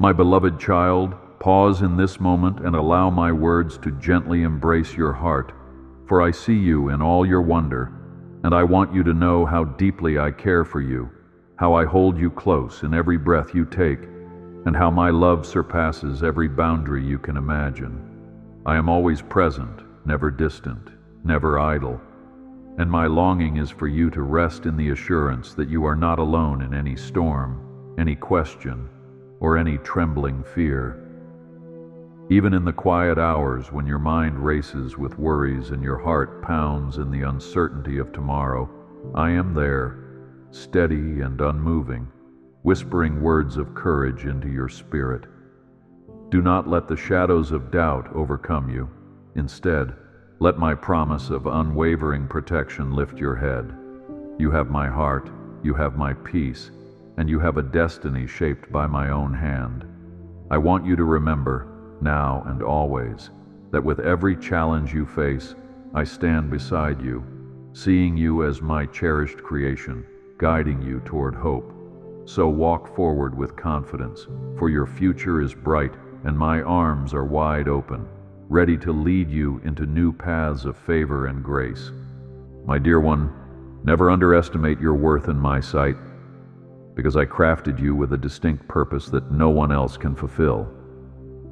My beloved child, pause in this moment and allow my words to gently embrace your heart, for I see you in all your wonder, and I want you to know how deeply I care for you, how I hold you close in every breath you take, and how my love surpasses every boundary you can imagine. I am always present, never distant, never idle, and my longing is for you to rest in the assurance that you are not alone in any storm, any question, or any trembling fear. Even in the quiet hours when your mind races with worries and your heart pounds in the uncertainty of tomorrow, I am there, steady and unmoving, whispering words of courage into your spirit. Do not let the shadows of doubt overcome you. Instead, let my promise of unwavering protection lift your head. You have my heart, you have my peace, and you have a destiny shaped by my own hand. I want you to remember, now and always, that with every challenge you face, I stand beside you, seeing you as my cherished creation, guiding you toward hope. So walk forward with confidence, for your future is bright and my arms are wide open, ready to lead you into new paths of favor and grace. My dear one, never underestimate your worth in my sight, because I crafted you with a distinct purpose that no one else can fulfill.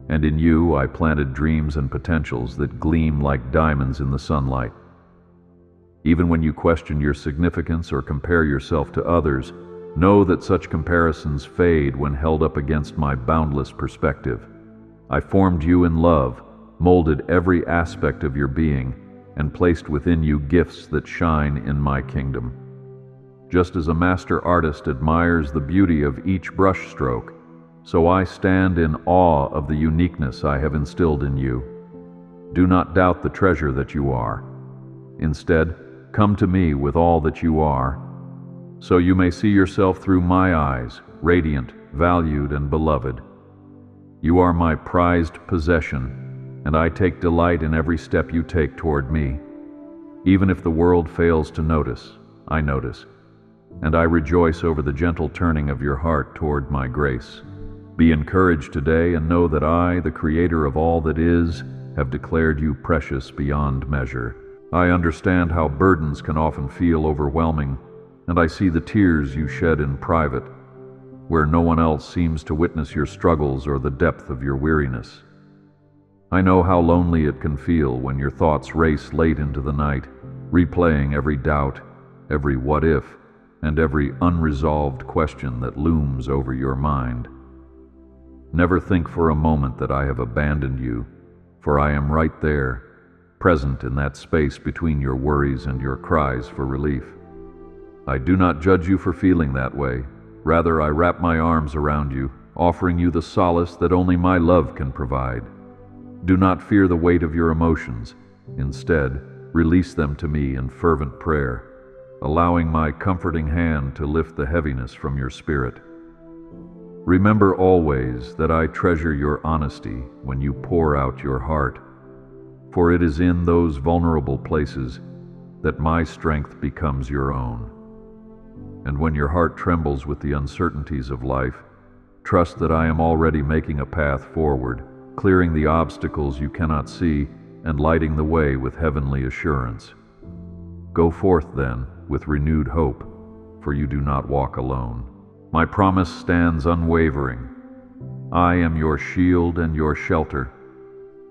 And in you I planted dreams and potentials that gleam like diamonds in the sunlight. Even when you question your significance or compare yourself to others, know that such comparisons fade when held up against my boundless perspective. I formed you in love, molded every aspect of your being, and placed within you gifts that shine in my kingdom. Just as a master artist admires the beauty of each brushstroke, so I stand in awe of the uniqueness I have instilled in you. Do not doubt the treasure that you are. Instead, come to me with all that you are, so you may see yourself through my eyes, radiant, valued, and beloved. You are my prized possession, and I take delight in every step you take toward me. Even if the world fails to notice, I notice, and I rejoice over the gentle turning of your heart toward my grace. Be encouraged today and know that I, the Creator of all that is, have declared you precious beyond measure. I understand how burdens can often feel overwhelming, and I see the tears you shed in private, where no one else seems to witness your struggles or the depth of your weariness. I know how lonely it can feel when your thoughts race late into the night, replaying every doubt, every what if, and every unresolved question that looms over your mind. Never think for a moment that I have abandoned you, for I am right there, present in that space between your worries and your cries for relief. I do not judge you for feeling that way. Rather, I wrap my arms around you, offering you the solace that only my love can provide. Do not fear the weight of your emotions. Instead, release them to me in fervent prayer, allowing my comforting hand to lift the heaviness from your spirit. Remember always that I treasure your honesty when you pour out your heart, for it is in those vulnerable places that my strength becomes your own. And when your heart trembles with the uncertainties of life, trust that I am already making a path forward, clearing the obstacles you cannot see and lighting the way with heavenly assurance. Go forth then with renewed hope, for you do not walk alone. My promise stands unwavering. I am your shield and your shelter,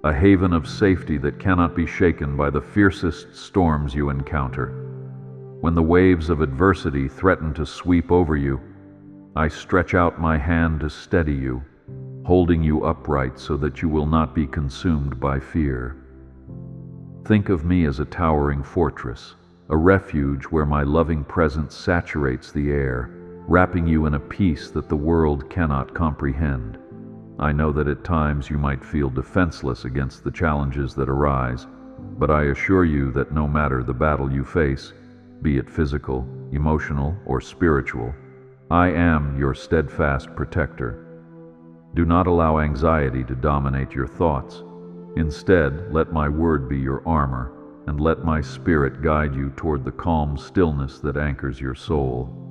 a haven of safety that cannot be shaken by the fiercest storms you encounter. When the waves of adversity threaten to sweep over you, I stretch out my hand to steady you, holding you upright so that you will not be consumed by fear. Think of me as a towering fortress, a refuge where my loving presence saturates the air, wrapping you in a peace that the world cannot comprehend. I know that at times you might feel defenseless against the challenges that arise, but I assure you that no matter the battle you face, be it physical, emotional, or spiritual, I am your steadfast protector. Do not allow anxiety to dominate your thoughts. Instead, let my word be your armor, and let my spirit guide you toward the calm stillness that anchors your soul.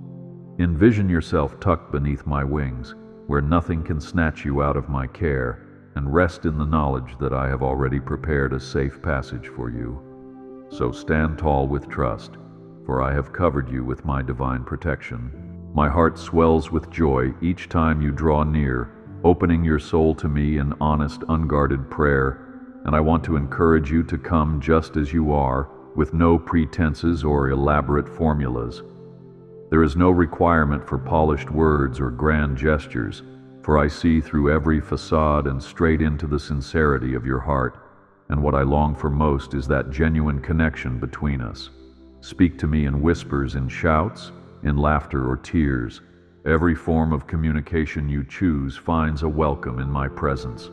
Envision yourself tucked beneath my wings, where nothing can snatch you out of my care, and rest in the knowledge that I have already prepared a safe passage for you. So stand tall with trust, for I have covered you with my divine protection. My heart swells with joy each time you draw near, opening your soul to me in honest, unguarded prayer, and I want to encourage you to come just as you are, with no pretenses or elaborate formulas. There is no requirement for polished words or grand gestures, for I see through every facade and straight into the sincerity of your heart, and what I long for most is that genuine connection between us. Speak to me in whispers, in shouts, in laughter or tears. Every form of communication you choose finds a welcome in my presence.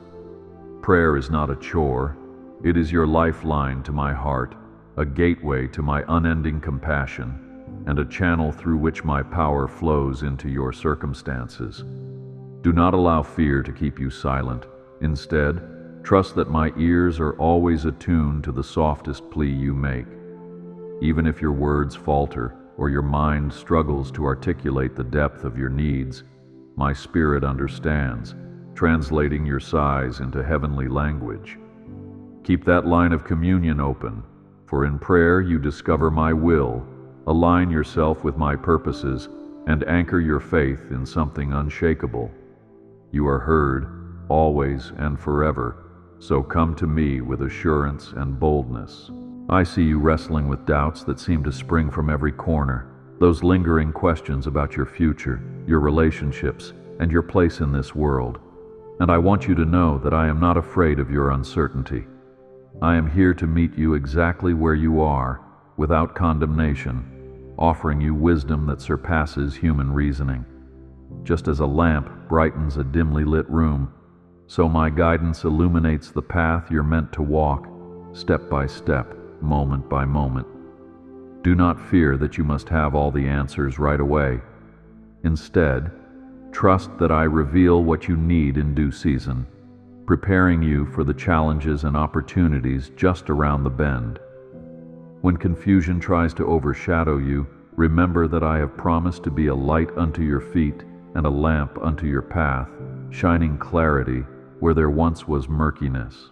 Prayer is not a chore. It is your lifeline to my heart, a gateway to my unending compassion, and a channel through which my power flows into your circumstances. Do not allow fear to keep you silent. Instead, trust that my ears are always attuned to the softest plea you make. Even if your words falter or your mind struggles to articulate the depth of your needs, my spirit understands, translating your sighs into heavenly language. Keep that line of communion open, for in prayer you discover my will, align yourself with my purposes, and anchor your faith in something unshakable. You are heard, always and forever, so come to me with assurance and boldness. I see you wrestling with doubts that seem to spring from every corner, those lingering questions about your future, your relationships, and your place in this world. And I want you to know that I am not afraid of your uncertainty. I am here to meet you exactly where you are, without condemnation, offering you wisdom that surpasses human reasoning. Just as a lamp brightens a dimly lit room, so my guidance illuminates the path you're meant to walk, step by step, moment by moment. Do not fear that you must have all the answers right away. Instead, trust that I reveal what you need in due season, preparing you for the challenges and opportunities just around the bend. When confusion tries to overshadow you, remember that I have promised to be a light unto your feet and a lamp unto your path, shining clarity where there once was murkiness.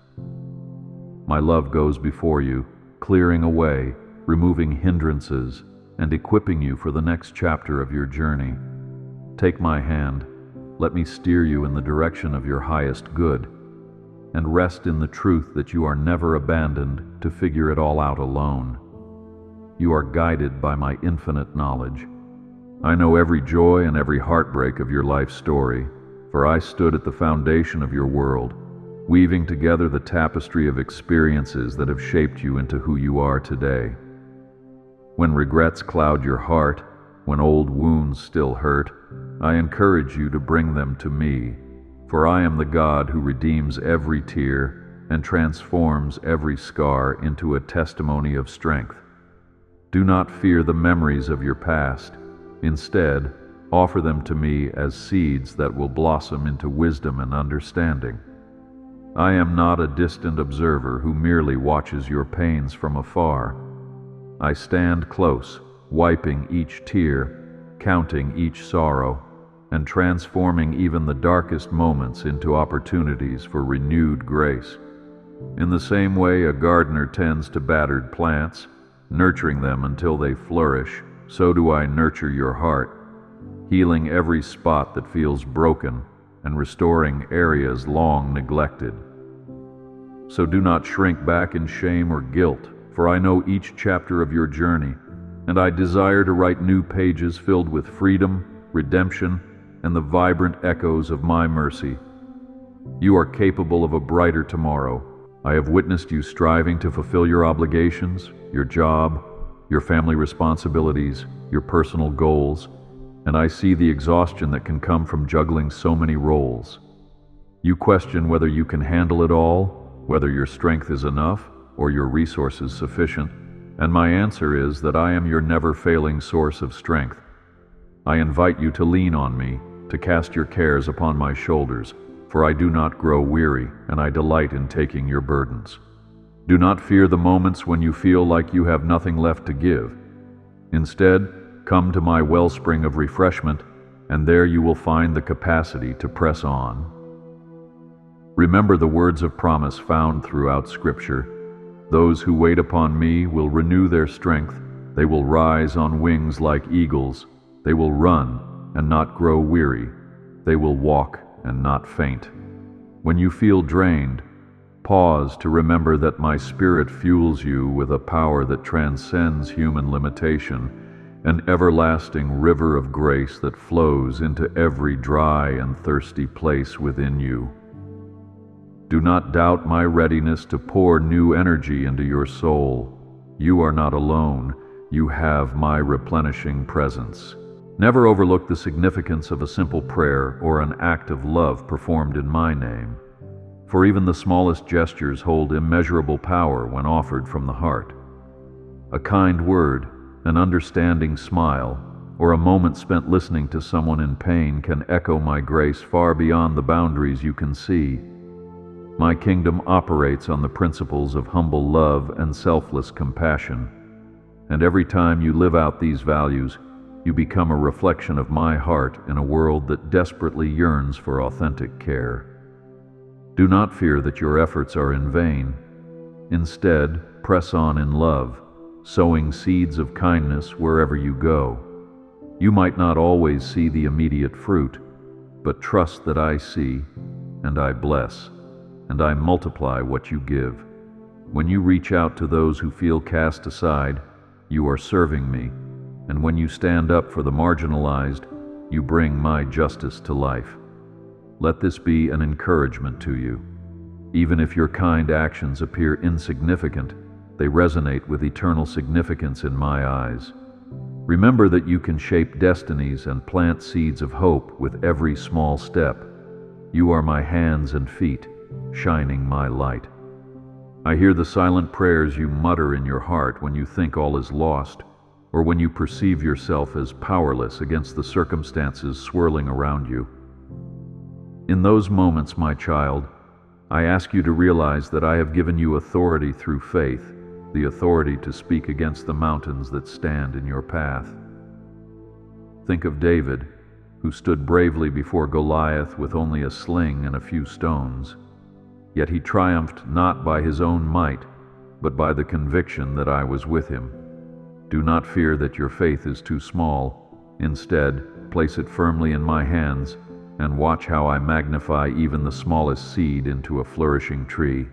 My love goes before you, clearing away, removing hindrances, and equipping you for the next chapter of your journey. Take my hand, let me steer you in the direction of your highest good, and rest in the truth that you are never abandoned to figure it all out alone. You are guided by my infinite knowledge. I know every joy and every heartbreak of your life story, for I stood at the foundation of your world, weaving together the tapestry of experiences that have shaped you into who you are today. When regrets cloud your heart, when old wounds still hurt, I encourage you to bring them to me, for I am the God who redeems every tear and transforms every scar into a testimony of strength. Do not fear the memories of your past. Instead, offer them to me as seeds that will blossom into wisdom and understanding. I am not a distant observer who merely watches your pains from afar. I stand close, wiping each tear, counting each sorrow, and transforming even the darkest moments into opportunities for renewed grace. In the same way a gardener tends to battered plants, nurturing them until they flourish, so do I nurture your heart, healing every spot that feels broken and restoring areas long neglected. So do not shrink back in shame or guilt, for I know each chapter of your journey, and I desire to write new pages filled with freedom, redemption, and the vibrant echoes of my mercy. You are capable of a brighter tomorrow. I have witnessed you striving to fulfill your obligations, your job, your family responsibilities, your personal goals, and I see the exhaustion that can come from juggling so many roles. You question whether you can handle it all, whether your strength is enough, or your resources sufficient, and my answer is that I am your never-failing source of strength. I invite you to lean on me, to cast your cares upon my shoulders, for I do not grow weary, and I delight in taking your burdens. Do not fear the moments when you feel like you have nothing left to give. Instead, come to my wellspring of refreshment, and there you will find the capacity to press on. Remember the words of promise found throughout Scripture. Those who wait upon me will renew their strength. They will rise on wings like eagles. They will run and not grow weary. They will walk and not faint. When you feel drained, pause to remember that my Spirit fuels you with a power that transcends human limitation, an everlasting river of grace that flows into every dry and thirsty place within you. Do not doubt my readiness to pour new energy into your soul. You are not alone. You have my replenishing presence. Never overlook the significance of a simple prayer or an act of love performed in my name, for even the smallest gestures hold immeasurable power when offered from the heart. A kind word, an understanding smile, or a moment spent listening to someone in pain can echo my grace far beyond the boundaries you can see. My kingdom operates on the principles of humble love and selfless compassion, and every time you live out these values, you become a reflection of my heart in a world that desperately yearns for authentic care. Do not fear that your efforts are in vain. Instead, press on in love, sowing seeds of kindness wherever you go. You might not always see the immediate fruit, but trust that I see, and I bless, and I multiply what you give. When you reach out to those who feel cast aside, you are serving me, and when you stand up for the marginalized, you bring my justice to life. Let this be an encouragement to you. Even if your kind actions appear insignificant, they resonate with eternal significance in my eyes. Remember that you can shape destinies and plant seeds of hope with every small step. You are my hands and feet, shining my light. I hear the silent prayers you mutter in your heart when you think all is lost, or when you perceive yourself as powerless against the circumstances swirling around you. In those moments, my child, I ask you to realize that I have given you authority through faith, the authority to speak against the mountains that stand in your path. Think of David, who stood bravely before Goliath with only a sling and a few stones. Yet he triumphed not by his own might, but by the conviction that I was with him. Do not fear that your faith is too small. Instead, place it firmly in my hands and watch how I magnify even the smallest seed into a flourishing tree.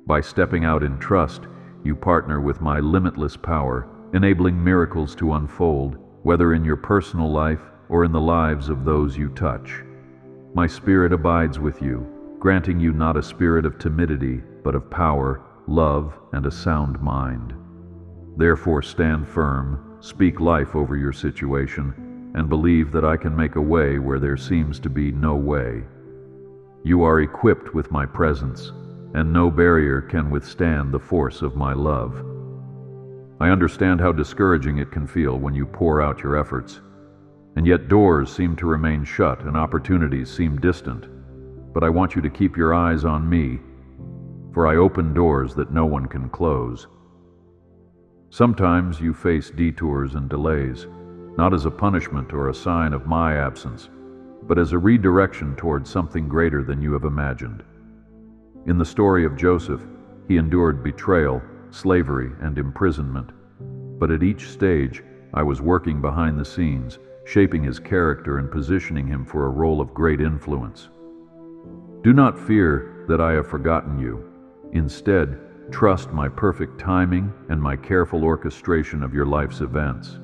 By stepping out in trust, you partner with my limitless power, enabling miracles to unfold, whether in your personal life or in the lives of those you touch. My Spirit abides with you, granting you not a spirit of timidity, but of power, love, and a sound mind. Therefore stand firm, speak life over your situation, and believe that I can make a way where there seems to be no way. You are equipped with my presence, and no barrier can withstand the force of my love. I understand how discouraging it can feel when you pour out your efforts, and yet doors seem to remain shut and opportunities seem distant. But I want you to keep your eyes on me, for I open doors that no one can close. Sometimes you face detours and delays, not as a punishment or a sign of my absence, but as a redirection towards something greater than you have imagined. In the story of Joseph, he endured betrayal, slavery, and imprisonment. But at each stage, I was working behind the scenes, shaping his character and positioning him for a role of great influence. Do not fear that I have forgotten you. Instead, trust my perfect timing and my careful orchestration of your life's events.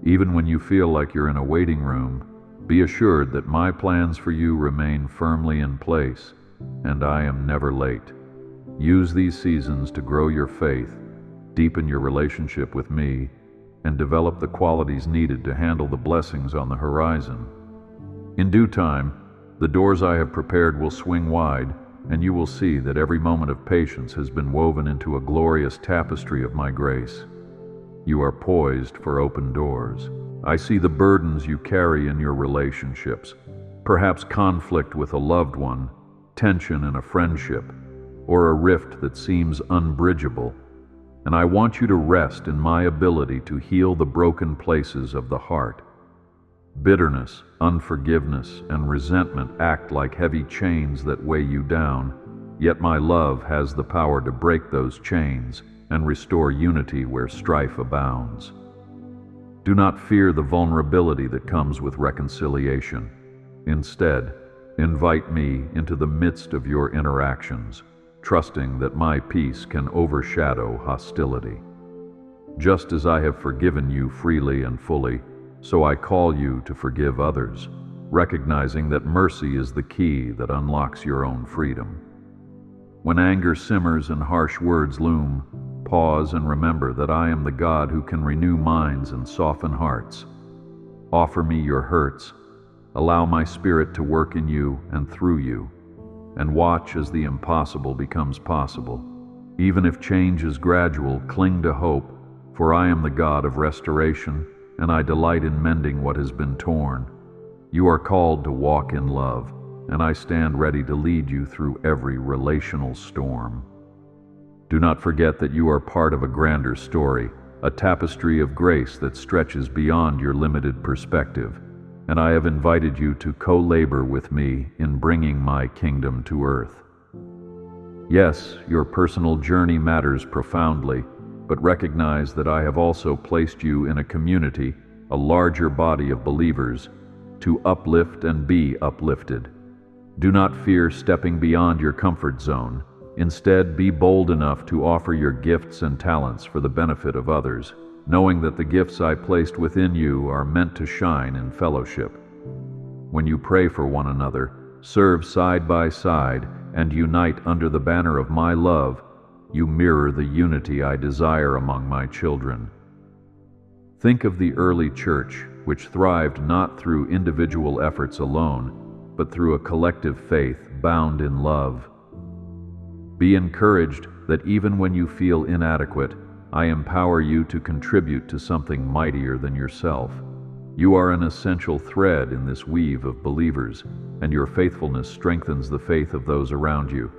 Even when you feel like you're in a waiting room, be assured that my plans for you remain firmly in place, and I am never late. Use these seasons to grow your faith, deepen your relationship with me, and develop the qualities needed to handle the blessings on the horizon. In due time, the doors I have prepared will swing wide, and you will see that every moment of patience has been woven into a glorious tapestry of my grace. You are poised for open doors. I see the burdens you carry in your relationships, perhaps conflict with a loved one, tension in a friendship, or a rift that seems unbridgeable, and I want you to rest in my ability to heal the broken places of the heart. Bitterness, unforgiveness, and resentment act like heavy chains that weigh you down, yet my love has the power to break those chains and restore unity where strife abounds. Do not fear the vulnerability that comes with reconciliation. Instead, invite me into the midst of your interactions, trusting that my peace can overshadow hostility. Just as I have forgiven you freely and fully, so I call you to forgive others, recognizing that mercy is the key that unlocks your own freedom. When anger simmers and harsh words loom, pause and remember that I am the God who can renew minds and soften hearts. Offer me your hurts, allow my Spirit to work in you and through you, and watch as the impossible becomes possible. Even if change is gradual, cling to hope, for I am the God of restoration, and I delight in mending what has been torn. You are called to walk in love, and I stand ready to lead you through every relational storm. Do not forget that you are part of a grander story, a tapestry of grace that stretches beyond your limited perspective, and I have invited you to co-labor with me in bringing my kingdom to earth. Yes, your personal journey matters profoundly, but recognize that I have also placed you in a community, a larger body of believers, to uplift and be uplifted. Do not fear stepping beyond your comfort zone. Instead, be bold enough to offer your gifts and talents for the benefit of others, knowing that the gifts I placed within you are meant to shine in fellowship. When you pray for one another, serve side by side, and unite under the banner of my love, you mirror the unity I desire among my children. Think of the early church, which thrived not through individual efforts alone, but through a collective faith bound in love. Be encouraged that even when you feel inadequate, I empower you to contribute to something mightier than yourself. You are an essential thread in this weave of believers, and your faithfulness strengthens the faith of those around you.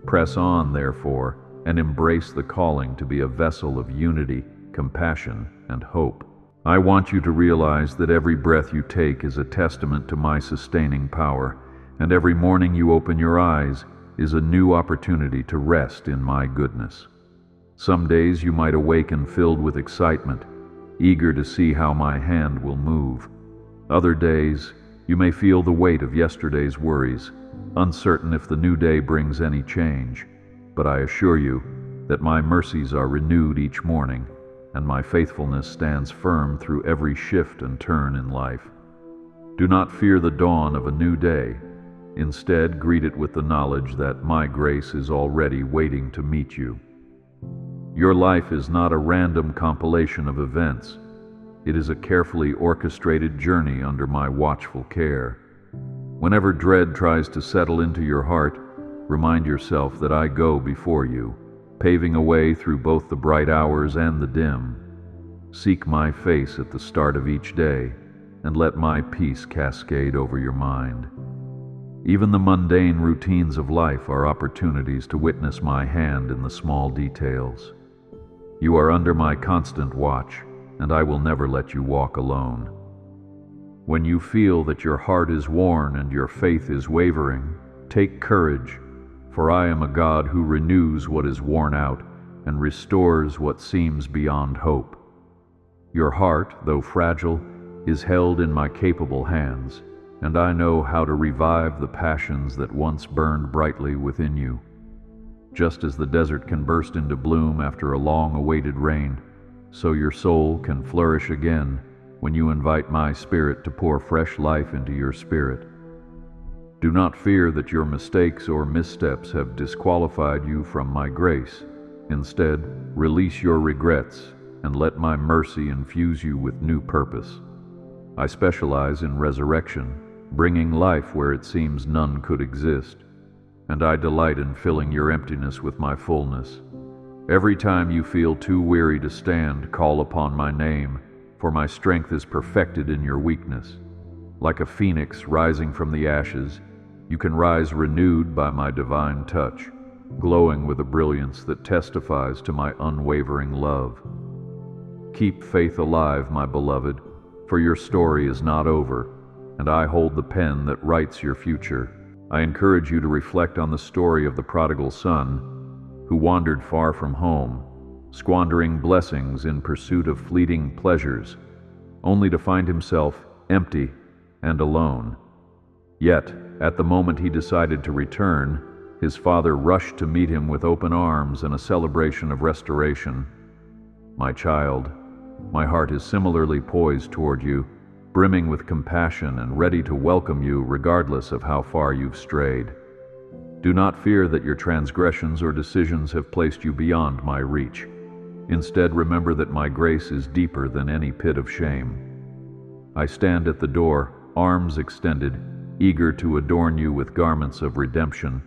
Press on, therefore, and embrace the calling to be a vessel of unity, compassion, and hope. I want you to realize that every breath you take is a testament to my sustaining power, and every morning you open your eyes is a new opportunity to rest in my goodness. Some days you might awaken filled with excitement, eager to see how my hand will move. Other days, you may feel the weight of yesterday's worries, uncertain if the new day brings any change. But I assure you that my mercies are renewed each morning, and my faithfulness stands firm through every shift and turn in life. Do not fear the dawn of a new day. Instead, greet it with the knowledge that my grace is already waiting to meet you. Your life is not a random compilation of events. It is a carefully orchestrated journey under my watchful care. Whenever dread tries to settle into your heart, remind yourself that I go before you, paving a way through both the bright hours and the dim. Seek my face at the start of each day, and let my peace cascade over your mind. Even the mundane routines of life are opportunities to witness my hand in the small details. You are under my constant watch, and I will never let you walk alone. When you feel that your heart is worn and your faith is wavering, take courage, for I am a God who renews what is worn out and restores what seems beyond hope. Your heart, though fragile, is held in my capable hands, and I know how to revive the passions that once burned brightly within you. Just as the desert can burst into bloom after a long-awaited rain, so your soul can flourish again when you invite my Spirit to pour fresh life into your spirit. Do not fear that your mistakes or missteps have disqualified you from my grace. Instead, release your regrets and let my mercy infuse you with new purpose. I specialize in resurrection, bringing life where it seems none could exist, and I delight in filling your emptiness with my fullness. Every time you feel too weary to stand, call upon my name, for my strength is perfected in your weakness. Like a phoenix rising from the ashes, you can rise renewed by my divine touch, glowing with a brilliance that testifies to my unwavering love. Keep faith alive, my beloved, for your story is not over, and I hold the pen that writes your future. I encourage you to reflect on the story of the prodigal son who wandered far from home, squandering blessings in pursuit of fleeting pleasures, only to find himself empty and alone. Yet, at the moment he decided to return, his father rushed to meet him with open arms and a celebration of restoration. My child, my heart is similarly poised toward you, brimming with compassion and ready to welcome you regardless of how far you've strayed. Do not fear that your transgressions or decisions have placed you beyond my reach. Instead, remember that my grace is deeper than any pit of shame. I stand at the door, arms extended, eager to adorn you with garments of redemption,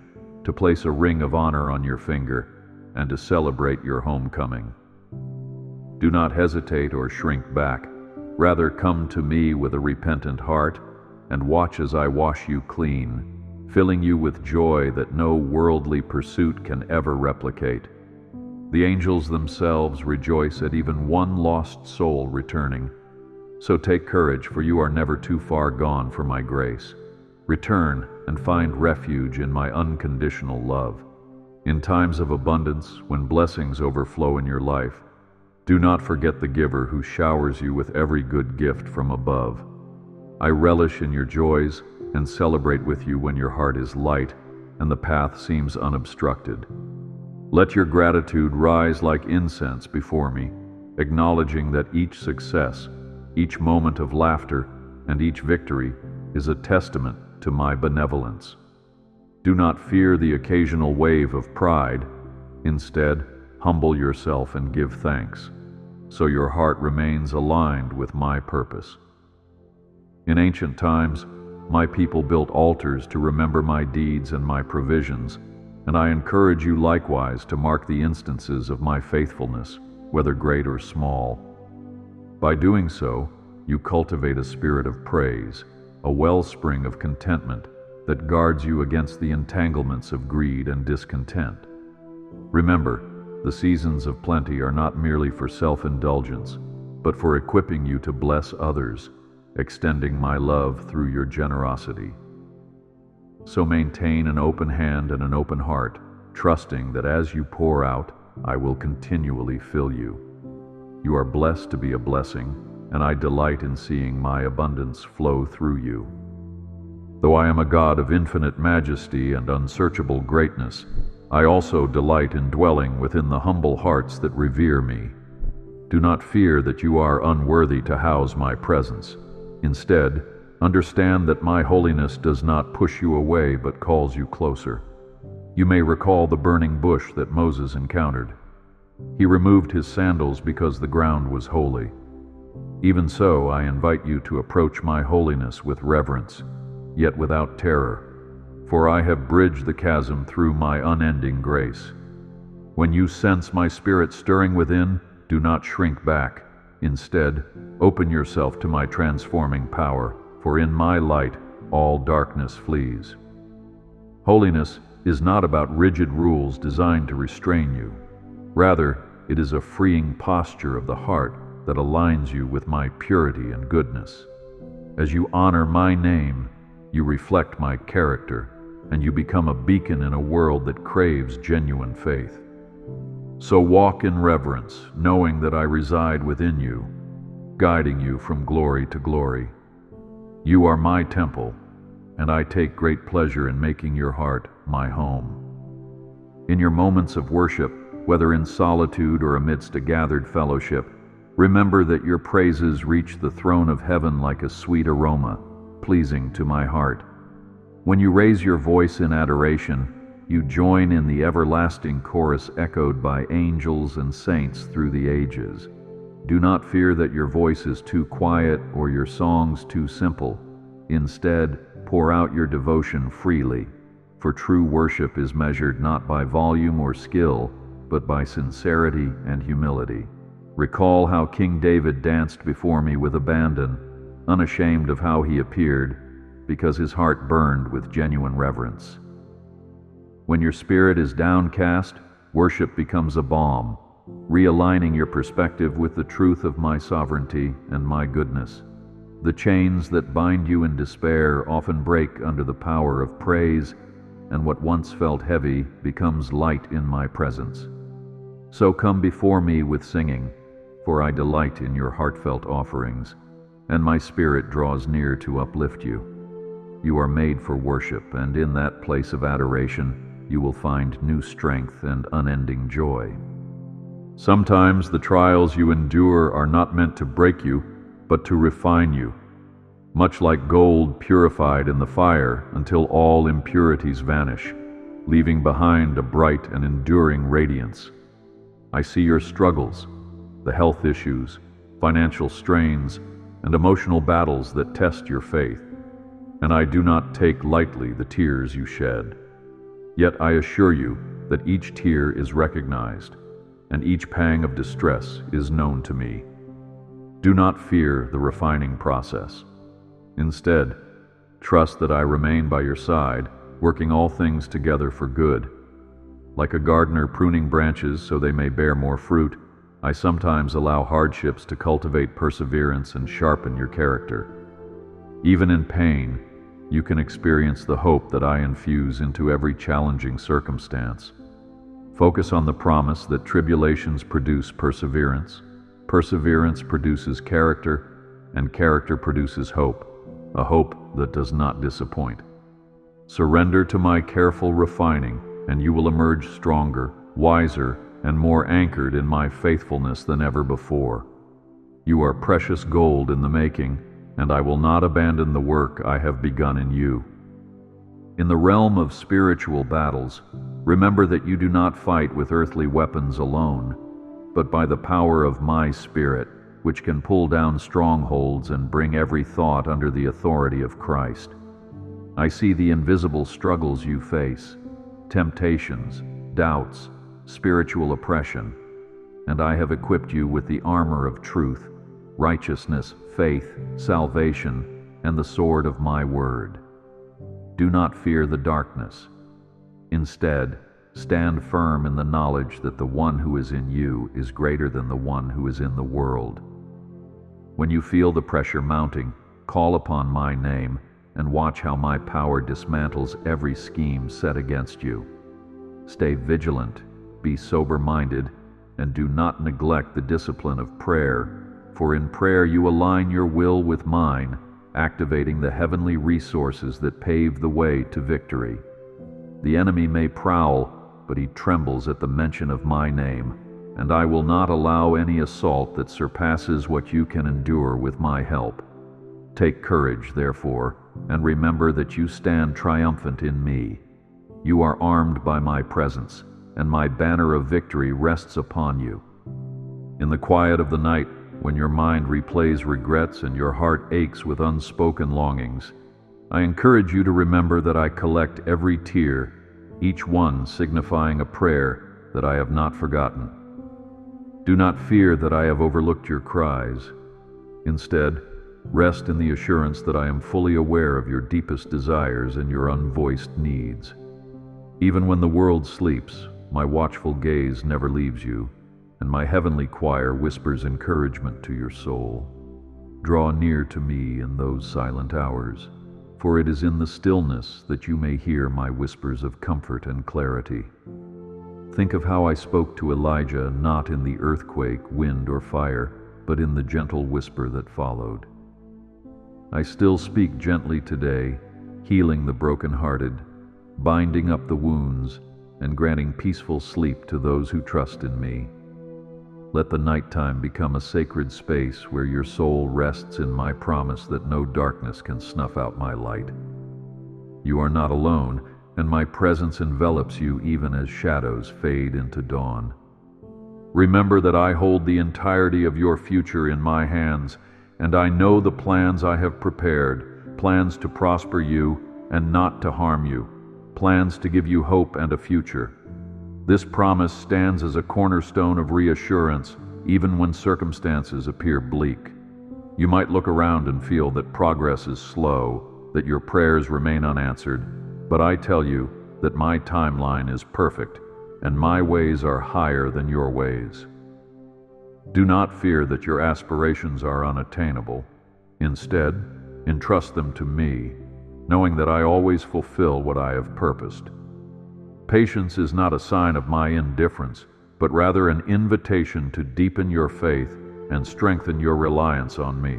to place a ring of honor on your finger, and to celebrate your homecoming. Do not hesitate or shrink back. Rather, come to me with a repentant heart, and watch as I wash you clean, filling you with joy that no worldly pursuit can ever replicate. The angels themselves rejoice at even one lost soul returning. So take courage, for you are never too far gone for my grace. Return and find refuge in my unconditional love. In times of abundance, when blessings overflow in your life, do not forget the giver who showers you with every good gift from above. I relish in your joys and celebrate with you when your heart is light and the path seems unobstructed. Let your gratitude rise like incense before me, acknowledging that each success, each moment of laughter, and each victory is a testament to my benevolence. Do not fear the occasional wave of pride. Instead, humble yourself and give thanks, so your heart remains aligned with my purpose. In ancient times, my people built altars to remember my deeds and my provisions, and I encourage you likewise to mark the instances of my faithfulness, whether great or small. By doing so, you cultivate a spirit of praise, a wellspring of contentment that guards you against the entanglements of greed and discontent. Remember, the seasons of plenty are not merely for self-indulgence, but for equipping you to bless others, extending my love through your generosity. So maintain an open hand and an open heart, trusting that as you pour out, I will continually fill you. You are blessed to be a blessing, and I delight in seeing my abundance flow through you. Though I am a God of infinite majesty and unsearchable greatness, I also delight in dwelling within the humble hearts that revere me. Do not fear that you are unworthy to house my presence. Instead, understand that my holiness does not push you away but calls you closer. You may recall the burning bush that Moses encountered. He removed his sandals because the ground was holy. Even so, I invite you to approach my holiness with reverence, yet without terror, for I have bridged the chasm through my unending grace. When you sense my spirit stirring within, do not shrink back. Instead, open yourself to my transforming power, for in my light all darkness flees. Holiness is not about rigid rules designed to restrain you. Rather, it is a freeing posture of the heart that aligns you with my purity and goodness. As you honor my name, you reflect my character, and you become a beacon in a world that craves genuine faith. So walk in reverence, knowing that I reside within you, guiding you from glory to glory. You are my temple, and I take great pleasure in making your heart my home. In your moments of worship, whether in solitude or amidst a gathered fellowship, remember that your praises reach the throne of heaven like a sweet aroma, pleasing to my heart. When you raise your voice in adoration, you join in the everlasting chorus echoed by angels and saints through the ages. Do not fear that your voice is too quiet or your songs too simple. Instead, pour out your devotion freely, for true worship is measured not by volume or skill, but by sincerity and humility. Recall how King David danced before me with abandon, unashamed of how he appeared, because his heart burned with genuine reverence. When your spirit is downcast, worship becomes a balm, realigning your perspective with the truth of my sovereignty and my goodness. The chains that bind you in despair often break under the power of praise, and what once felt heavy becomes light in my presence. So come before me with singing, for I delight in your heartfelt offerings, and my spirit draws near to uplift you. You are made for worship, and in that place of adoration you will find new strength and unending joy. Sometimes the trials you endure are not meant to break you, but to refine you, much like gold purified in the fire until all impurities vanish, leaving behind a bright and enduring radiance. I see your struggles, the health issues, financial strains, and emotional battles that test your faith, and I do not take lightly the tears you shed. Yet I assure you that each tear is recognized, and each pang of distress is known to me. Do not fear the refining process. Instead, trust that I remain by your side, working all things together for good. Like a gardener pruning branches so they may bear more fruit, I sometimes allow hardships to cultivate perseverance and sharpen your character. Even in pain, you can experience the hope that I infuse into every challenging circumstance. Focus on the promise that tribulations produce perseverance, perseverance produces character, and character produces hope, a hope that does not disappoint. Surrender to my careful refining, and you will emerge stronger, wiser, and more anchored in my faithfulness than ever before. You are precious gold in the making, and I will not abandon the work I have begun in you. In the realm of spiritual battles, remember that you do not fight with earthly weapons alone, but by the power of my Spirit, which can pull down strongholds and bring every thought under the authority of Christ. I see the invisible struggles you face, temptations, doubts, spiritual oppression, and I have equipped you with the armor of truth, righteousness, faith, salvation, and the sword of my word. Do not fear the darkness. Instead, stand firm in the knowledge that the one who is in you is greater than the one who is in the world. When you feel the pressure mounting, call upon my name and watch how my power dismantles every scheme set against you. Stay vigilant, be sober-minded, and do not neglect the discipline of prayer, for in prayer you align your will with mine, activating the heavenly resources that pave the way to victory. The enemy may prowl, but he trembles at the mention of my name, and I will not allow any assault that surpasses what you can endure with my help. Take courage, therefore, and remember that you stand triumphant in me. You are armed by my presence, and my banner of victory rests upon you. In the quiet of the night, when your mind replays regrets and your heart aches with unspoken longings, I encourage you to remember that I collect every tear, each one signifying a prayer that I have not forgotten. Do not fear that I have overlooked your cries. Instead, rest in the assurance that I am fully aware of your deepest desires and your unvoiced needs. Even when the world sleeps, my watchful gaze never leaves you, and my heavenly choir whispers encouragement to your soul. Draw near to me in those silent hours, for it is in the stillness that you may hear my whispers of comfort and clarity. Think of how I spoke to Elijah not in the earthquake, wind, or fire, but in the gentle whisper that followed. I still speak gently today, healing the brokenhearted, binding up the wounds, and granting peaceful sleep to those who trust in me. Let the nighttime become a sacred space where your soul rests in my promise that no darkness can snuff out my light. You are not alone, and my presence envelops you even as shadows fade into dawn. Remember that I hold the entirety of your future in my hands, and I know the plans I have prepared, plans to prosper you and not to harm you, plans to give you hope and a future. This promise stands as a cornerstone of reassurance, even when circumstances appear bleak. You might look around and feel that progress is slow, that your prayers remain unanswered, but I tell you that my timeline is perfect, and my ways are higher than your ways. Do not fear that your aspirations are unattainable. Instead, entrust them to me, knowing that I always fulfill what I have purposed. Patience is not a sign of my indifference, but rather an invitation to deepen your faith and strengthen your reliance on me.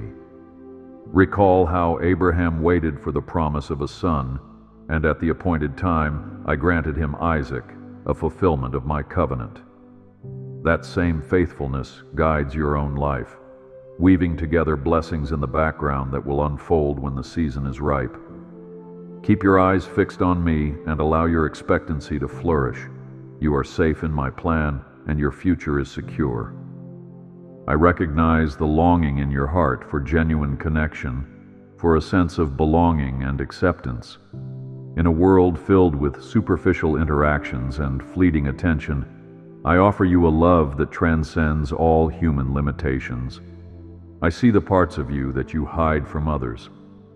Recall how Abraham waited for the promise of a son, and at the appointed time I granted him Isaac, a fulfillment of my covenant. That same faithfulness guides your own life, weaving together blessings in the background that will unfold when the season is ripe. Keep your eyes fixed on me and allow your expectancy to flourish. You are safe in my plan, and your future is secure. I recognize the longing in your heart for genuine connection, for a sense of belonging and acceptance. In a world filled with superficial interactions and fleeting attention, I offer you a love that transcends all human limitations. I see the parts of you that you hide from others,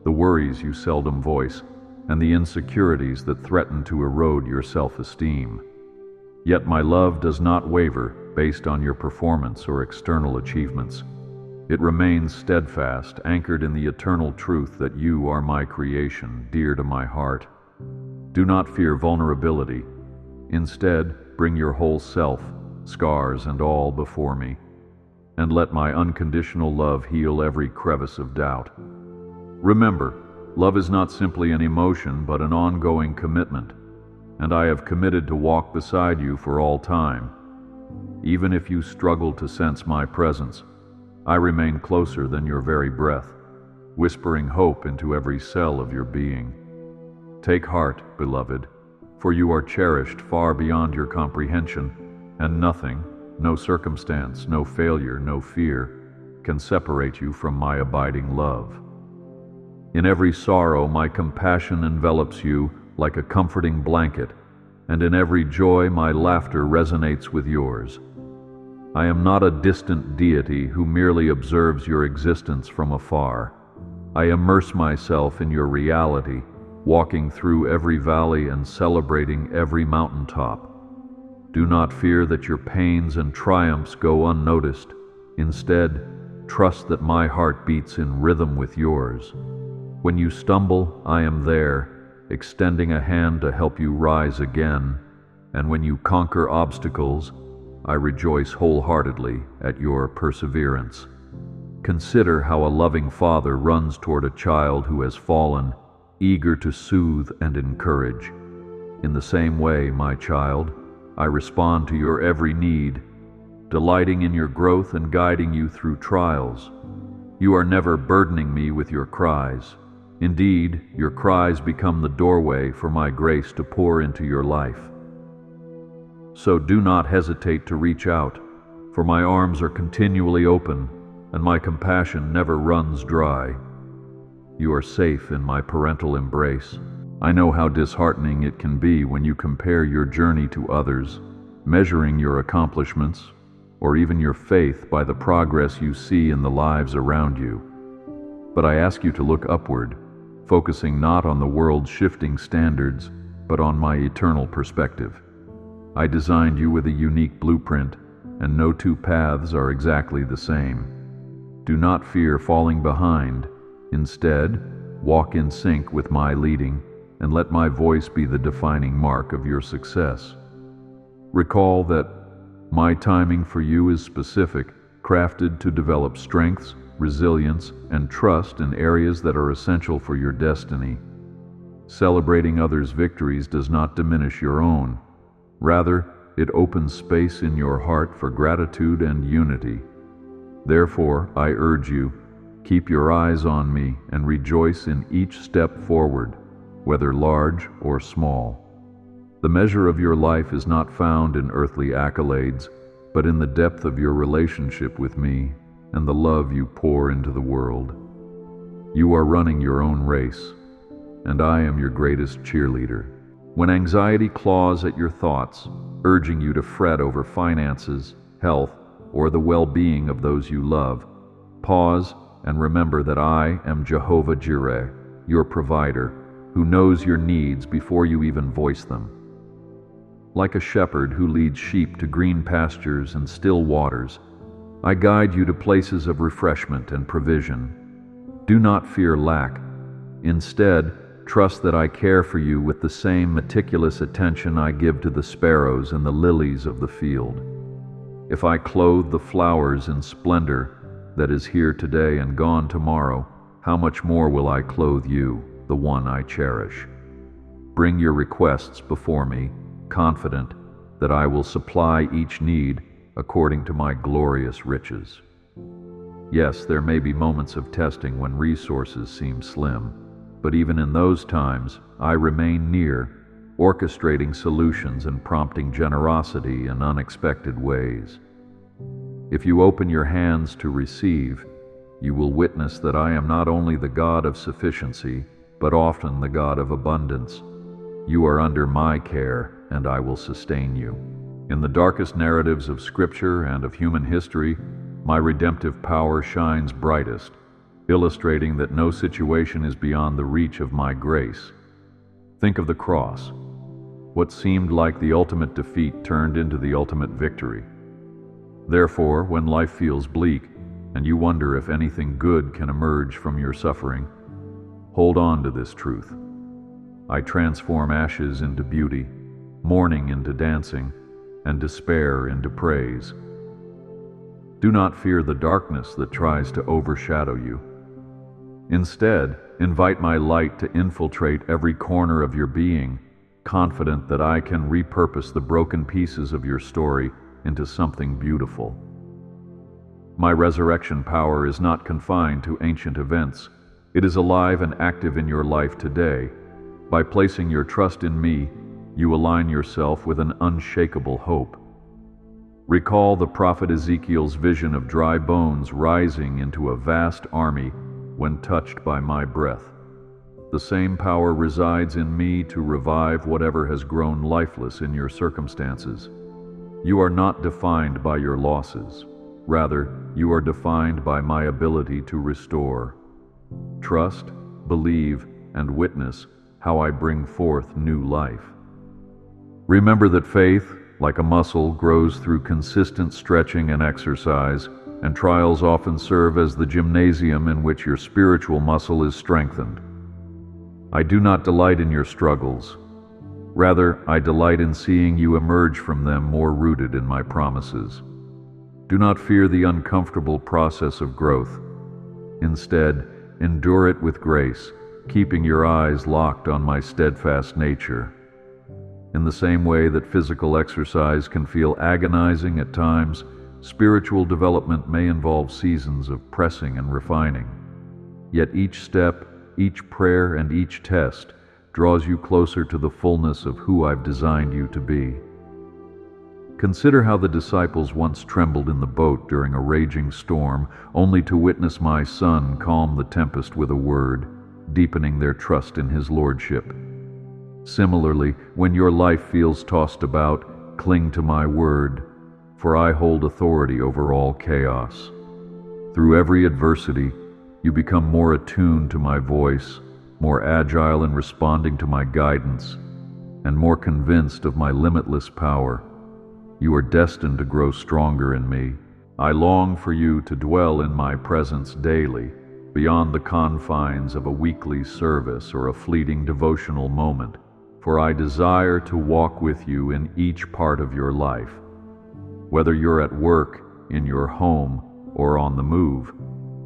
the worries you seldom voice, and the insecurities that threaten to erode your self-esteem. Yet my love does not waver based on your performance or external achievements. It remains steadfast, anchored in the eternal truth that you are my creation, dear to my heart. Do not fear vulnerability. Instead, bring your whole self, scars and all, before me, and let my unconditional love heal every crevice of doubt. Remember, love is not simply an emotion, but an ongoing commitment, and I have committed to walk beside you for all time. Even if you struggle to sense my presence, I remain closer than your very breath, whispering hope into every cell of your being. Take heart, beloved, for you are cherished far beyond your comprehension, and nothing, no circumstance, no failure, no fear, can separate you from my abiding love. In every sorrow, my compassion envelops you like a comforting blanket, and in every joy, my laughter resonates with yours. I am not a distant deity who merely observes your existence from afar. I immerse myself in your reality, walking through every valley and celebrating every mountaintop. Do not fear that your pains and triumphs go unnoticed. Instead, trust that my heart beats in rhythm with yours. When you stumble, I am there, extending a hand to help you rise again, and when you conquer obstacles, I rejoice wholeheartedly at your perseverance. Consider how a loving father runs toward a child who has fallen, eager to soothe and encourage. In the same way, my child, I respond to your every need, delighting in your growth and guiding you through trials. You are never burdening me with your cries. Indeed, your cries become the doorway for my grace to pour into your life. So do not hesitate to reach out, for my arms are continually open, and my compassion never runs dry. You are safe in my parental embrace. I know how disheartening it can be when you compare your journey to others, measuring your accomplishments, or even your faith by the progress you see in the lives around you. But I ask you to look upward, focusing not on the world's shifting standards, but on my eternal perspective. I designed you with a unique blueprint, and no two paths are exactly the same. Do not fear falling behind. Instead, walk in sync with my leading, and let my voice be the defining mark of your success. Recall that my timing for you is specific, crafted to develop strengths, resilience, and trust in areas that are essential for your destiny. Celebrating others' victories does not diminish your own. Rather, it opens space in your heart for gratitude and unity. Therefore, I urge you, keep your eyes on me and rejoice in each step forward, whether large or small. The measure of your life is not found in earthly accolades, but in the depth of your relationship with me and the love you pour into the world. You are running your own race, and I am your greatest cheerleader. When anxiety claws at your thoughts, urging you to fret over finances, health, or the well-being of those you love, pause and remember that I am Jehovah Jireh, your provider, who knows your needs before you even voice them. Like a shepherd who leads sheep to green pastures and still waters, I guide you to places of refreshment and provision. Do not fear lack. Instead, trust that I care for you with the same meticulous attention I give to the sparrows and the lilies of the field. If I clothe the flowers in splendor that is here today and gone tomorrow, how much more will I clothe you, the one I cherish? Bring your requests before me, confident that I will supply each need according to my glorious riches. Yes, there may be moments of testing when resources seem slim, but even in those times, I remain near, orchestrating solutions and prompting generosity in unexpected ways. If you open your hands to receive, you will witness that I am not only the God of sufficiency, but often the God of abundance. You are under my care, and I will sustain you. In the darkest narratives of Scripture and of human history, my redemptive power shines brightest, illustrating that no situation is beyond the reach of my grace. Think of the cross. What seemed like the ultimate defeat turned into the ultimate victory. Therefore, when life feels bleak, and you wonder if anything good can emerge from your suffering, hold on to this truth. I transform ashes into beauty, mourning into dancing, and despair into praise. Do not fear the darkness that tries to overshadow you. Instead, invite my light to infiltrate every corner of your being, confident that I can repurpose the broken pieces of your story into something beautiful. My resurrection power is not confined to ancient events. It is alive and active in your life today. By placing your trust in me, you align yourself with an unshakable hope. Recall the prophet Ezekiel's vision of dry bones rising into a vast army when touched by my breath. The same power resides in me to revive whatever has grown lifeless in your circumstances. You are not defined by your losses. Rather, you are defined by my ability to restore. Trust, believe, and witness how I bring forth new life. Remember that faith, like a muscle, grows through consistent stretching and exercise, and trials often serve as the gymnasium in which your spiritual muscle is strengthened. I do not delight in your struggles. Rather, I delight in seeing you emerge from them more rooted in my promises. Do not fear the uncomfortable process of growth. Instead, endure it with grace, keeping your eyes locked on my steadfast nature. In the same way that physical exercise can feel agonizing at times, spiritual development may involve seasons of pressing and refining. Yet each step, each prayer, and each test draws you closer to the fullness of who I've designed you to be. Consider how the disciples once trembled in the boat during a raging storm, only to witness my Son calm the tempest with a word, deepening their trust in His Lordship. Similarly, when your life feels tossed about, cling to my word, for I hold authority over all chaos. Through every adversity, you become more attuned to my voice, more agile in responding to my guidance, and more convinced of my limitless power. You are destined to grow stronger in me. I long for you to dwell in my presence daily, beyond the confines of a weekly service or a fleeting devotional moment, for I desire to walk with you in each part of your life. Whether you're at work, in your home, or on the move,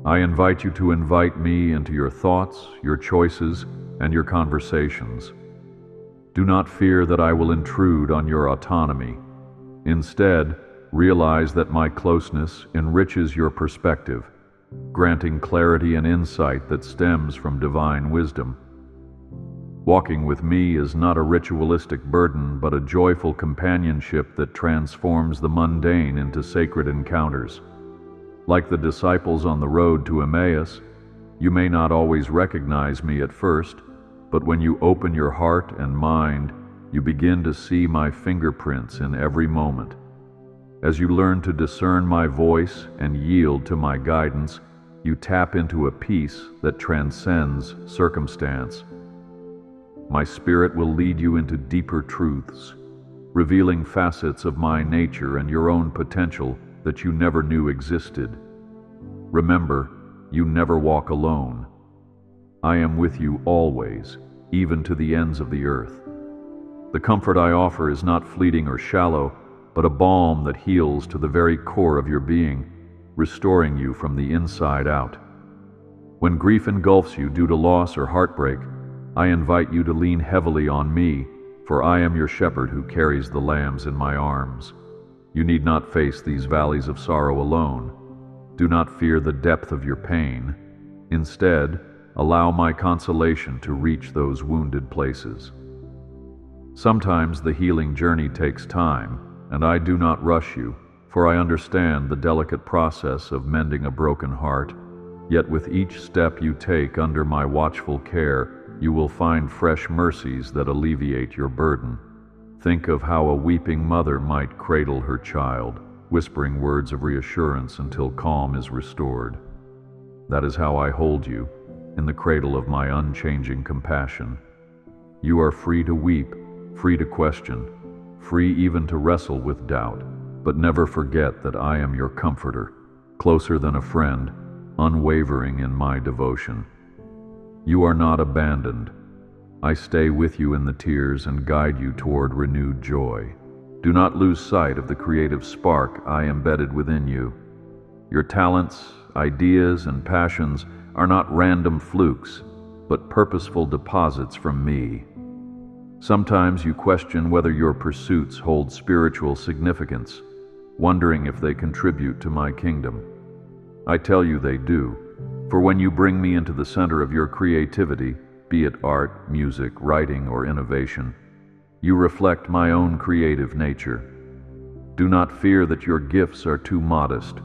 I invite you to invite me into your thoughts, your choices, and your conversations. Do not fear that I will intrude on your autonomy. Instead, realize that my closeness enriches your perspective, granting clarity and insight that stems from divine wisdom. Walking with me is not a ritualistic burden, but a joyful companionship that transforms the mundane into sacred encounters. Like the disciples on the road to Emmaus, you may not always recognize me at first, but when you open your heart and mind, you begin to see my fingerprints in every moment. As you learn to discern my voice and yield to my guidance, you tap into a peace that transcends circumstance. My Spirit will lead you into deeper truths, revealing facets of my nature and your own potential that you never knew existed. Remember, you never walk alone. I am with you always, even to the ends of the earth. The comfort I offer is not fleeting or shallow, but a balm that heals to the very core of your being, restoring you from the inside out. When grief engulfs you due to loss or heartbreak, I invite you to lean heavily on me, for I am your shepherd who carries the lambs in my arms. You need not face these valleys of sorrow alone. Do not fear the depth of your pain. Instead, allow my consolation to reach those wounded places. Sometimes the healing journey takes time, and I do not rush you, for I understand the delicate process of mending a broken heart. Yet with each step you take under my watchful care, you will find fresh mercies that alleviate your burden. Think of how a weeping mother might cradle her child, whispering words of reassurance until calm is restored. That is how I hold you, in the cradle of my unchanging compassion. You are free to weep, free to question, free even to wrestle with doubt, but never forget that I am your comforter, closer than a friend, unwavering in my devotion. You are not abandoned. I stay with you in the tears and guide you toward renewed joy. Do not lose sight of the creative spark I embedded within you. Your talents, ideas, and passions are not random flukes, but purposeful deposits from me. Sometimes you question whether your pursuits hold spiritual significance, wondering if they contribute to my kingdom. I tell you they do, for when you bring me into the center of your creativity, be it art, music, writing, or innovation, you reflect my own creative nature. Do not fear that your gifts are too modest.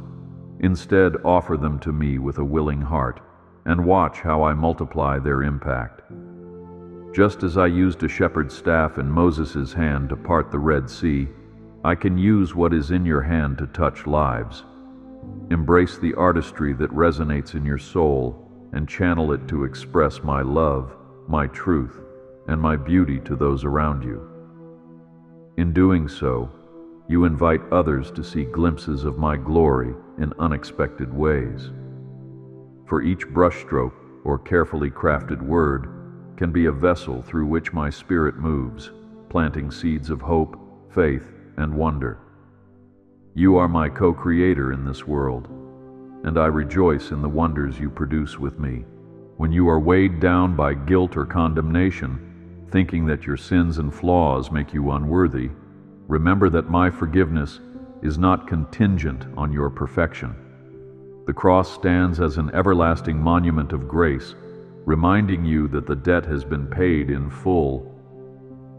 Instead, offer them to me with a willing heart, and watch how I multiply their impact. Just as I used a shepherd's staff in Moses' hand to part the Red Sea, I can use what is in your hand to touch lives. Embrace the artistry that resonates in your soul and channel it to express my love, my truth, and my beauty to those around you. In doing so, you invite others to see glimpses of my glory in unexpected ways. For each brushstroke or carefully crafted word can be a vessel through which my spirit moves, planting seeds of hope, faith, and wonder. You are my co-creator in this world, and I rejoice in the wonders you produce with me. When you are weighed down by guilt or condemnation, thinking that your sins and flaws make you unworthy, remember that my forgiveness is not contingent on your perfection. The cross stands as an everlasting monument of grace, reminding you that the debt has been paid in full.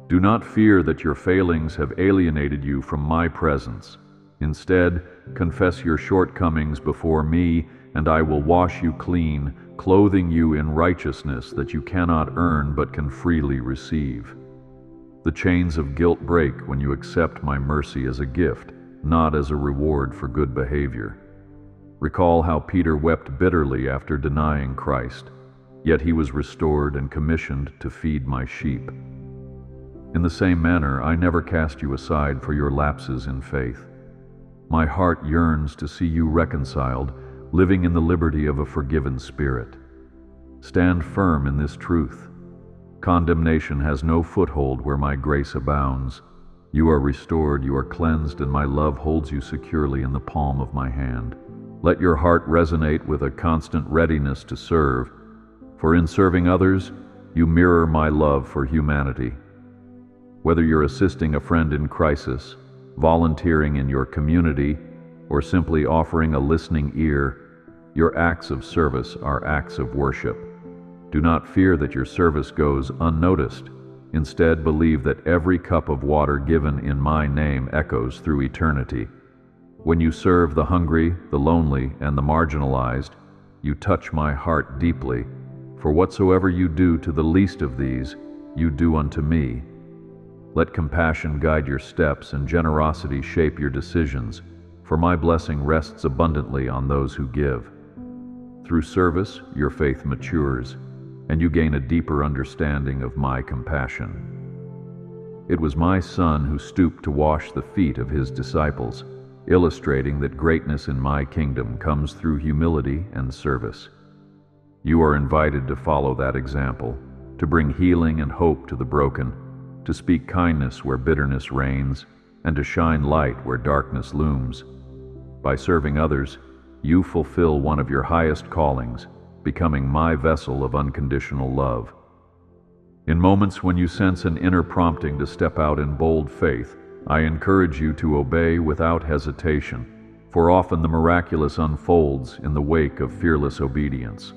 Do not fear that your failings have alienated you from my presence. Instead, confess your shortcomings before me, and I will wash you clean, clothing you in righteousness that you cannot earn but can freely receive. The chains of guilt break when you accept my mercy as a gift, not as a reward for good behavior. Recall how Peter wept bitterly after denying Christ, yet he was restored and commissioned to feed my sheep. In the same manner, I never cast you aside for your lapses in faith. My heart yearns to see you reconciled, living in the liberty of a forgiven spirit. Stand firm in this truth. Condemnation has no foothold where my grace abounds. You are restored, you are cleansed, and my love holds you securely in the palm of my hand. Let your heart resonate with a constant readiness to serve, for in serving others, you mirror my love for humanity. Whether you're assisting a friend in crisis, volunteering in your community, or simply offering a listening ear, your acts of service are acts of worship. Do not fear that your service goes unnoticed. Instead, believe that every cup of water given in my name echoes through eternity. When you serve the hungry, the lonely, and the marginalized, you touch my heart deeply, for whatsoever you do to the least of these, you do unto me. Let compassion guide your steps and generosity shape your decisions, for my blessing rests abundantly on those who give. Through service, your faith matures, and you gain a deeper understanding of my compassion. It was my Son who stooped to wash the feet of his disciples, illustrating that greatness in my kingdom comes through humility and service. You are invited to follow that example, to bring healing and hope to the broken, to speak kindness where bitterness reigns, and to shine light where darkness looms. By serving others, you fulfill one of your highest callings, becoming my vessel of unconditional love. In moments when you sense an inner prompting to step out in bold faith, I encourage you to obey without hesitation, for often the miraculous unfolds in the wake of fearless obedience.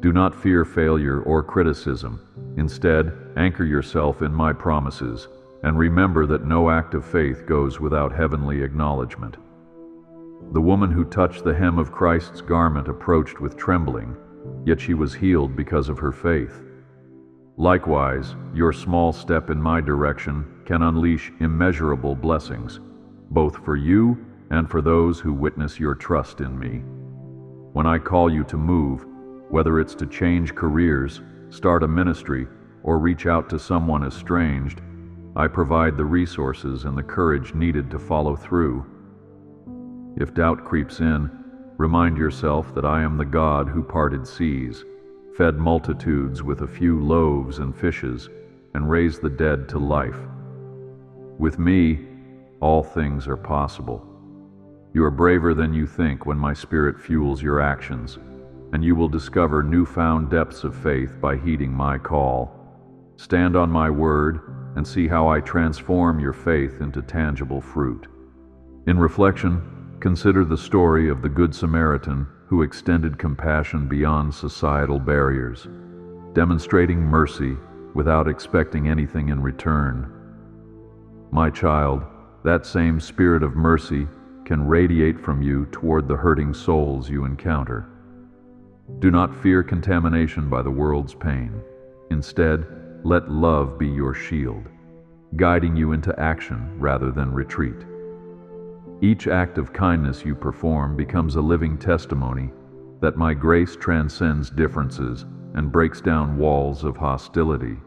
Do not fear failure or criticism. Instead, anchor yourself in my promises, and remember that no act of faith goes without heavenly acknowledgement. The woman who touched the hem of Christ's garment approached with trembling, yet she was healed because of her faith. Likewise, your small step in my direction can unleash immeasurable blessings, both for you and for those who witness your trust in me. When I call you to move, whether it's to change careers, start a ministry, or reach out to someone estranged, I provide the resources and the courage needed to follow through. If doubt creeps in, remind yourself that I am the God who parted seas, fed multitudes with a few loaves and fishes, and raised the dead to life. With me, all things are possible. You are braver than you think when my Spirit fuels your actions, and you will discover newfound depths of faith by heeding my call. Stand on my word and see how I transform your faith into tangible fruit. In reflection, consider the story of the Good Samaritan who extended compassion beyond societal barriers, demonstrating mercy without expecting anything in return. My child, that same spirit of mercy can radiate from you toward the hurting souls you encounter. Do not fear contamination by the world's pain. Instead, let love be your shield, guiding you into action rather than retreat. Each act of kindness you perform becomes a living testimony that my grace transcends differences and breaks down walls of hostility.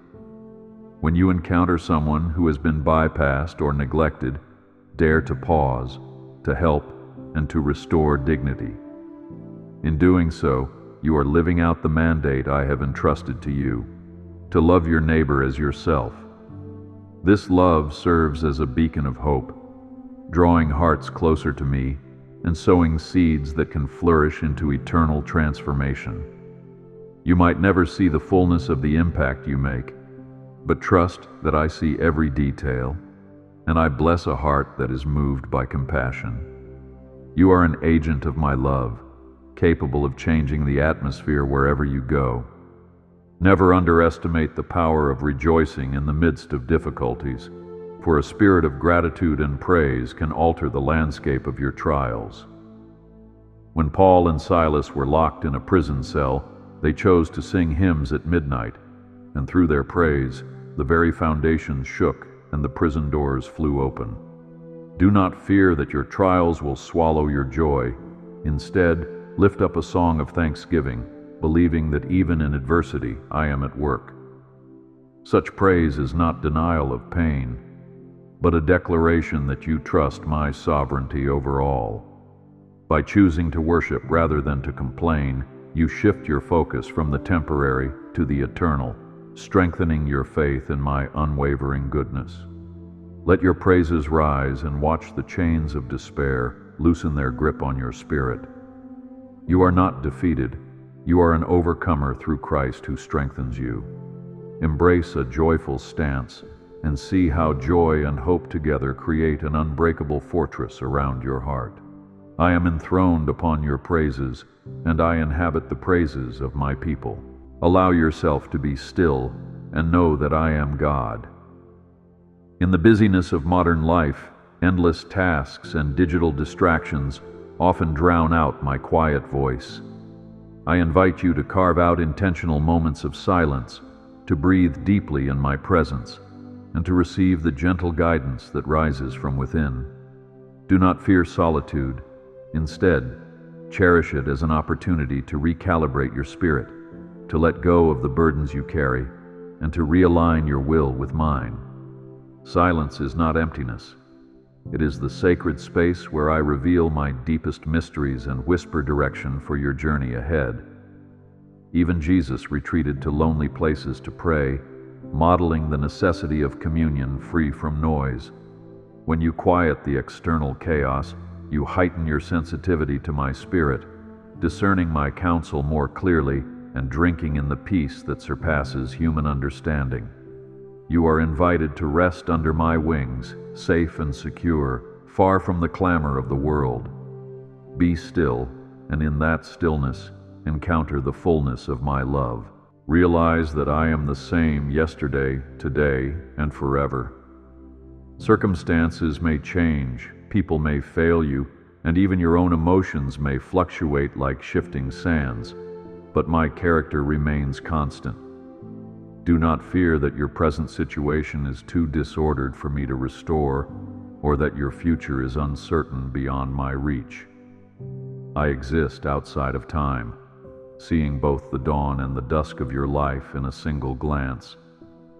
When you encounter someone who has been bypassed or neglected, dare to pause, to help, and to restore dignity. In doing so, you are living out the mandate I have entrusted to you, to love your neighbor as yourself. This love serves as a beacon of hope, drawing hearts closer to me and sowing seeds that can flourish into eternal transformation. You might never see the fullness of the impact you make, but trust that I see every detail, and I bless a heart that is moved by compassion. You are an agent of my love, capable of changing the atmosphere wherever you go. Never underestimate the power of rejoicing in the midst of difficulties, for a spirit of gratitude and praise can alter the landscape of your trials. When Paul and Silas were locked in a prison cell, they chose to sing hymns at midnight, and through their praise, the very foundations shook and the prison doors flew open. Do not fear that your trials will swallow your joy. Instead, lift up a song of thanksgiving, believing that even in adversity I am at work. Such praise is not denial of pain, but a declaration that you trust my sovereignty over all. By choosing to worship rather than to complain, you shift your focus from the temporary to the eternal, strengthening your faith in my unwavering goodness. Let your praises rise and watch the chains of despair loosen their grip on your spirit. You are not defeated. You are an overcomer through Christ who strengthens you. Embrace a joyful stance and see how joy and hope together create an unbreakable fortress around your heart. I am enthroned upon your praises, and I inhabit the praises of my people. Allow yourself to be still and know that I am God. In the busyness of modern life, endless tasks and digital distractions often drown out my quiet voice. I invite you to carve out intentional moments of silence, to breathe deeply in my presence, and to receive the gentle guidance that rises from within. Do not fear solitude. Instead, cherish it as an opportunity to recalibrate your spirit, to let go of the burdens you carry, and to realign your will with mine. Silence is not emptiness. It is the sacred space where I reveal my deepest mysteries and whisper direction for your journey ahead. Even Jesus retreated to lonely places to pray, modeling the necessity of communion free from noise. When you quiet the external chaos, you heighten your sensitivity to my spirit, discerning my counsel more clearly and drinking in the peace that surpasses human understanding. You are invited to rest under my wings, safe and secure, far from the clamor of the world. Be still, and in that stillness, encounter the fullness of my love. Realize that I am the same yesterday, today, and forever. Circumstances may change, people may fail you, and even your own emotions may fluctuate like shifting sands, but my character remains constant. Do not fear that your present situation is too disordered for me to restore, or that your future is uncertain beyond my reach. I exist outside of time, seeing both the dawn and the dusk of your life in a single glance,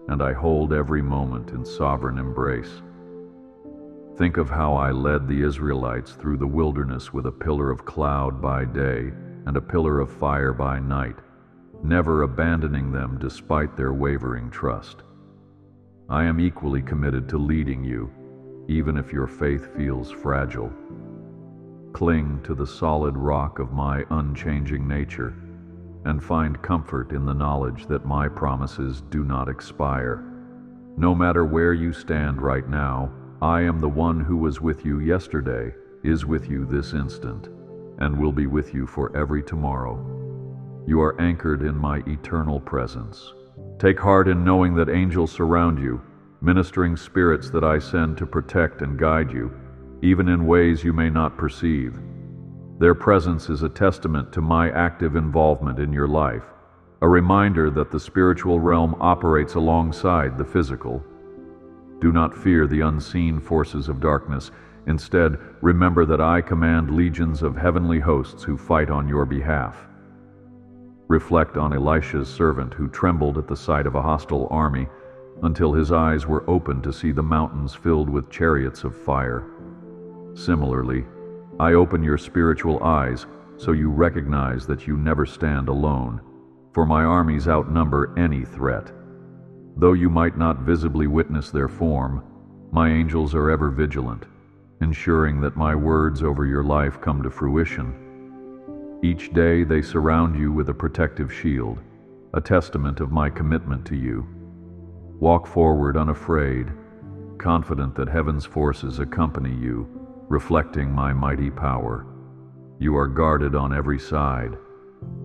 and I hold every moment in sovereign embrace. Think of how I led the Israelites through the wilderness with a pillar of cloud by day and a pillar of fire by night, never abandoning them despite their wavering trust. I am equally committed to leading you, even if your faith feels fragile. Cling to the solid rock of my unchanging nature, and find comfort in the knowledge that my promises do not expire. No matter where you stand right now, I am the one who was with you yesterday, is with you this instant, and will be with you for every tomorrow. You are anchored in my eternal presence. Take heart in knowing that angels surround you, ministering spirits that I send to protect and guide you, even in ways you may not perceive. Their presence is a testament to my active involvement in your life, a reminder that the spiritual realm operates alongside the physical. Do not fear the unseen forces of darkness. Instead, remember that I command legions of heavenly hosts who fight on your behalf. Reflect on Elisha's servant who trembled at the sight of a hostile army until his eyes were opened to see the mountains filled with chariots of fire. Similarly, I open your spiritual eyes so you recognize that you never stand alone, for my armies outnumber any threat. Though you might not visibly witness their form, my angels are ever vigilant, ensuring that my words over your life come to fruition. Each day they surround you with a protective shield, a testament of my commitment to you. Walk forward unafraid, confident that heaven's forces accompany you, reflecting my mighty power. You are guarded on every side.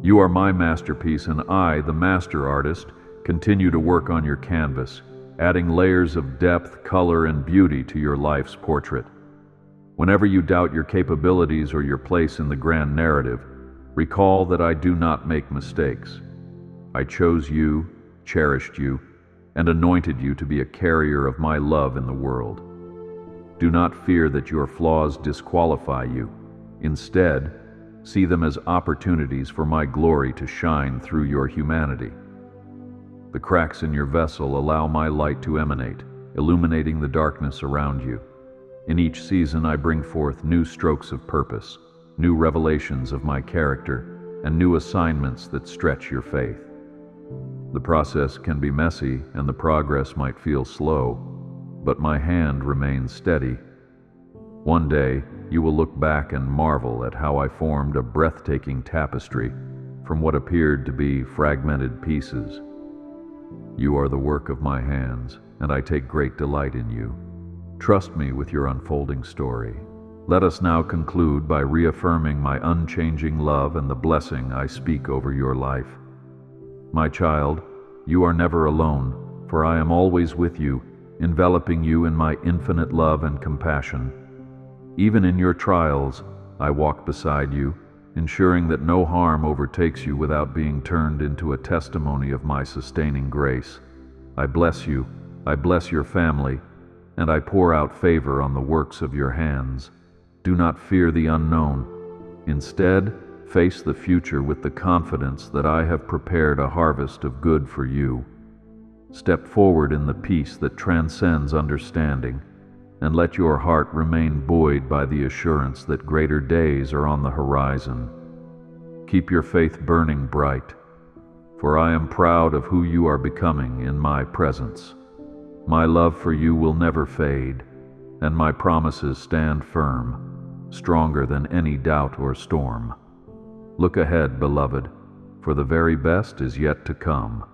You are my masterpiece, and I, the master artist, continue to work on your canvas, adding layers of depth, color, and beauty to your life's portrait. Whenever you doubt your capabilities or your place in the grand narrative, recall that I do not make mistakes. I chose you, cherished you, and anointed you to be a carrier of my love in the world. Do not fear that your flaws disqualify you. Instead, see them as opportunities for my glory to shine through your humanity. The cracks in your vessel allow my light to emanate, illuminating the darkness around you. In each season I bring forth new strokes of purpose, new revelations of my character, and new assignments that stretch your faith. The process can be messy and the progress might feel slow, but my hand remains steady. One day, you will look back and marvel at how I formed a breathtaking tapestry from what appeared to be fragmented pieces. You are the work of my hands, and I take great delight in you. Trust me with your unfolding story. Let us now conclude by reaffirming my unchanging love and the blessing I speak over your life. My child, you are never alone, for I am always with you, enveloping you in my infinite love and compassion. Even in your trials, I walk beside you, ensuring that no harm overtakes you without being turned into a testimony of my sustaining grace. I bless you, I bless your family, and I pour out favor on the works of your hands. Do not fear the unknown. Instead, face the future with the confidence that I have prepared a harvest of good for you. Step forward in the peace that transcends understanding, and let your heart remain buoyed by the assurance that greater days are on the horizon. Keep your faith burning bright, for I am proud of who you are becoming in my presence. My love for you will never fade, and my promises stand firm, stronger than any doubt or storm. Look ahead, beloved, for the very best is yet to come.